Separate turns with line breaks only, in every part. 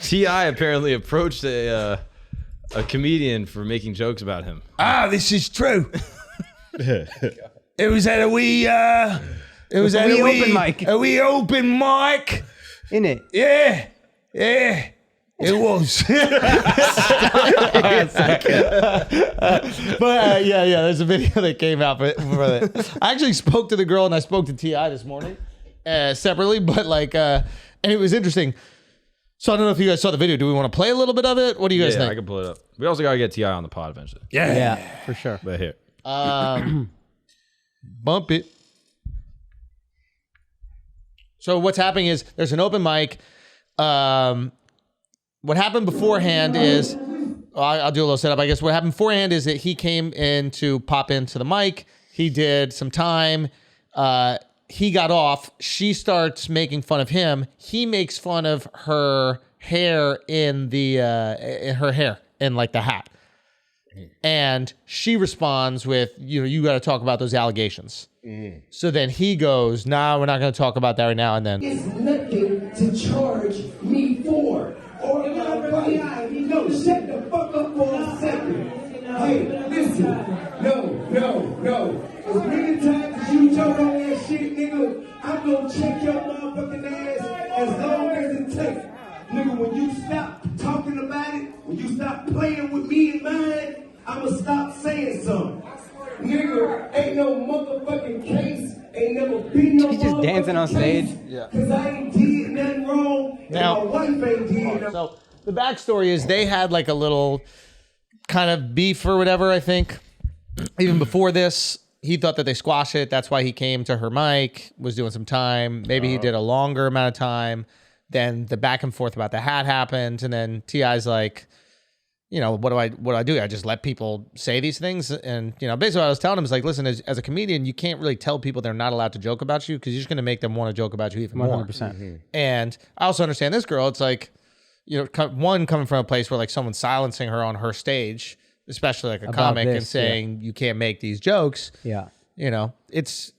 T.I. apparently approached a comedian for making jokes about him.
This is true. It was at a wee open mic. A wee open mic.
In it.
Yeah. It was. But there's a video that came out for it. I actually spoke to the girl and I spoke to T.I. this morning separately, but and it was interesting. So I don't know if you guys saw the video. Do we want to play a little bit of it? What do you guys think?
I can pull it up. We also got to get T.I. on the pod eventually.
Yeah, for sure.
But here.
Bump it. So what's happening is there's an open mic. What happened beforehand is, I'll do a little setup, I guess. What happened beforehand is that he came in to pop into the mic. He did some time. He got off. She starts making fun of him. He makes fun of her hair in her hair in like the hat. And she responds with, you got to talk about those allegations. So then he goes, nah, we're not going to talk about that right now. And then
it's nothing to charge me for. Or no, shut the fuck up for a second. Hey, listen. No. As many times as you talk on that shit, nigga, I'm gonna check your motherfucking ass as long as it takes. Nigga, when you stop talking about it, when you stop playing with me and mine, I'ma stop saying something. Nigga, ain't no motherfucking case, ain't never been no.
He's just dancing on stage.
Yeah. Cause I ain't did nothing wrong.
Now,
and my wife ain't did.
So the backstory is they had like a little kind of beef or whatever, I think. Even before this, he thought that they squashed it. That's why he came to her mic, was doing some time. Maybe he did a longer amount of time. Then the back and forth about the hat happened. And then T.I.'s like, what do I do? I just let people say these things. And, basically what I was telling him is like, listen, as a comedian, you can't really tell people they're not allowed to joke about you because you're just going to make them want to joke about you even more. 100%. And I also understand this girl. It's like, one coming from a place where like someone's silencing her on her stage, especially like a comic, and saying you can't make these jokes. Yeah. It's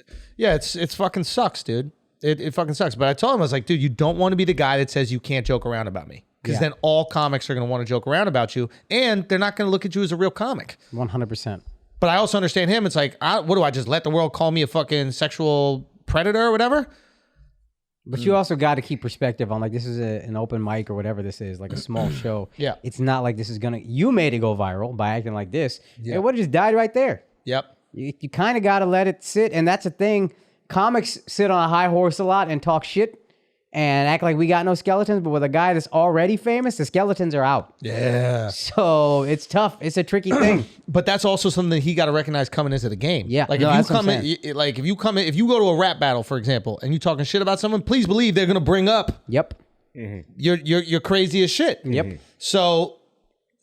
fucking sucks, dude. It fucking sucks. But I told him, I was like, dude, you don't want to be the guy that says you can't joke around about me. Because then all comics are going to want to joke around about you, and they're not going to look at you as a real comic.
100%.
But I also understand him. It's like, what do I just let the world call me a fucking sexual predator or whatever?
But you also got to keep perspective on like this is an open mic or whatever this is, like a small show.
Yeah.
It's not like this is going to, you made it go viral by acting like this. Yeah. It would have just died right there.
Yep.
You kind of got to let it sit. And that's the thing. Comics sit on a high horse a lot and talk shit and act like we got no skeletons. But with a guy that's already famous, the skeletons are out.
Yeah.
So it's tough. It's a tricky thing.
But that's also something that he got to recognize coming into the game.
Yeah.
Like if you go to a rap battle, for example, and you talking shit about someone, please believe they're gonna bring up.
Yep.
You're crazy as shit.
Yep.
So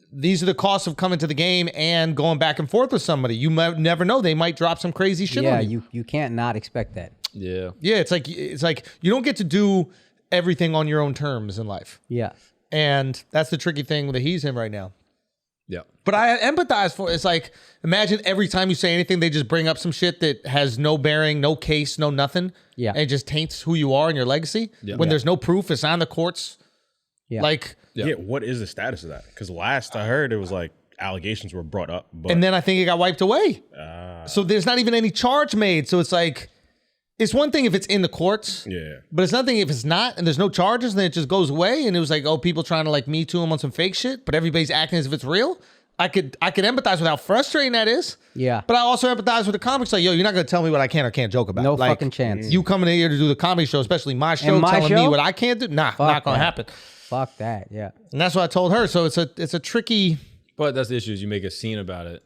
these are the costs of coming to the game and going back and forth with somebody. You might never know, they might drop some crazy shit on you.
You can't not expect that.
Yeah.
Yeah, it's like you don't get to do everything on your own terms in life.
Yeah.
And that's the tricky thing that he's in right now.
Yeah.
But I empathize for it's like, imagine every time you say anything, they just bring up some shit that has no bearing, no case, no nothing.
Yeah.
And it just taints who you are and your legacy. Yeah. When there's no proof, it's on the courts.
Yeah.
Like,
yeah, what is the status of that? Because last I heard it was like allegations were brought up. But
and then I think it got wiped away. So there's not even any charge made. So it's like, it's one thing if it's in the courts.
Yeah.
But it's nothing if it's not and there's no charges and then it just goes away. And it was like, oh, people trying to like Me Too him on some fake shit, but everybody's acting as if it's real. I could empathize with how frustrating that is.
Yeah.
But I also empathize with the comics. Like, yo, you're not going to tell me what I can or can't joke about.
No
like,
fucking chance.
You coming in here to do the comedy show, especially my show, telling me what I can't do? Nah, not going to happen.
Fuck that, yeah.
And that's what I told her. So it's a tricky...
But that's the issue is you make a scene about it,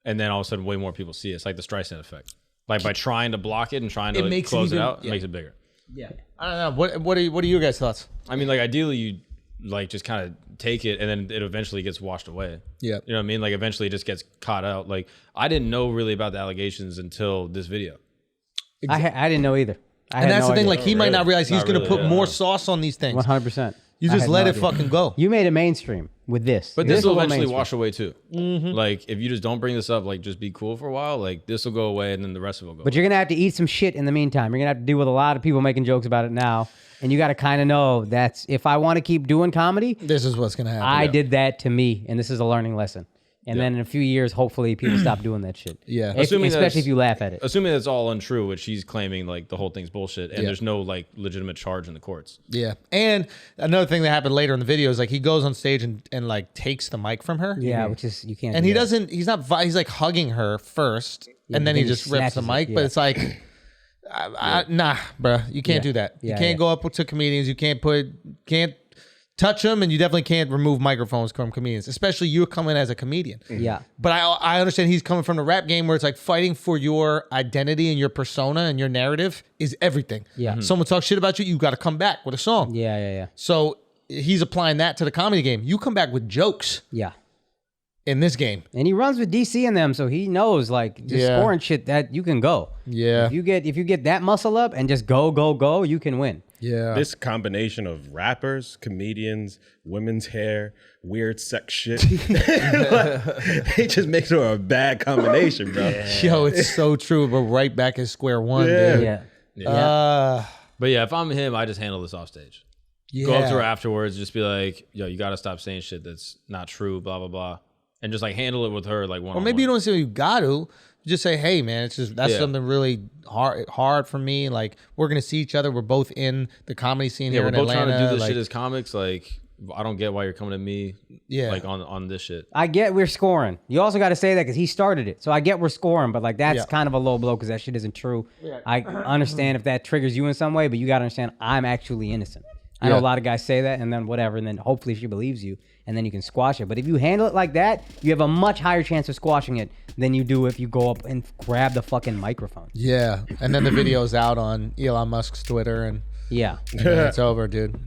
and then all of a sudden way more people see it. It's like the Streisand effect. Like by trying to block it and trying to close it out, it makes it bigger.
Yeah. I don't know. What are your guys' thoughts?
I mean, like ideally you like just kind of take it and then it eventually gets washed away.
Yeah.
You know what I mean? Like eventually it just gets caught out. Like I didn't know really about the allegations until this video.
I didn't know either.
And that's the thing, like he might not realize he's going to put more sauce on these things.
100%.
You just let it fucking go.
You made it mainstream with this.
But this will eventually wash away too. Like if you just don't bring this up, like just be cool for a while, like this will go away and then the rest of it will go away.
But you're going to have to eat some shit in the meantime. You're going to have to deal with a lot of people making jokes about it now. And you got to kind of know that's if I want to keep doing comedy,
this is what's going to happen.
I did that to me. And this is a learning lesson. And then in a few years, hopefully, people stop doing that shit.
Yeah.
Especially if you laugh at it.
Assuming that's all untrue, which he's claiming like the whole thing's bullshit, and there's no like legitimate charge in the courts.
Yeah. And another thing that happened later in the video is like he goes on stage and like takes the mic from her.
Yeah, which is, you can't.
And he doesn't, he's like hugging her first, and then he just rips the mic. But it's like, nah, bro, you can't do that. You can't go up to comedians. You can't touch them, and you definitely can't remove microphones from comedians, especially you're coming as a comedian.
Yeah.
But I understand he's coming from the rap game where it's like fighting for your identity and your persona and your narrative is everything.
Yeah.
Someone talks shit about you, you got to come back with a song.
Yeah.
So he's applying that to the comedy game. You come back with jokes.
Yeah.
In this game.
And he runs with DC and them, so he knows like just scoring shit that you can go.
Yeah.
If you get that muscle up and just go, you can win.
Yeah.
This combination of rappers, comedians, women's hair, weird sex shit. It just makes it a bad combination, bro.
Yo, it's so true. But right back at square one, dude.
Yeah.
But yeah, if I'm him, I just handle this off stage. Go up to her afterwards, just be like, yo, you got to stop saying shit that's not true, blah, blah, blah. And just like handle it with her like one-on-one.
Or maybe you don't say you got to. Just say, hey, man, it's just that's something really hard for me. Like, we're going to see each other. We're both in the comedy scene here in Atlanta.
We're both trying to do this shit as comics. Like, I don't get why you're coming at me like on this shit.
I get we're scoring. You also got to say that because he started it. So I get we're scoring, but like that's kind of a low blow because that shit isn't true. Yeah. I understand if that triggers you in some way, but you got to understand I'm actually innocent. I know a lot of guys say that and then whatever, and then hopefully she believes you, and then you can squash it. But if you handle it like that, you have a much higher chance of squashing it than you do if you go up and grab the fucking microphone.
Yeah, and then the video's out on Elon Musk's Twitter, and it's over, dude.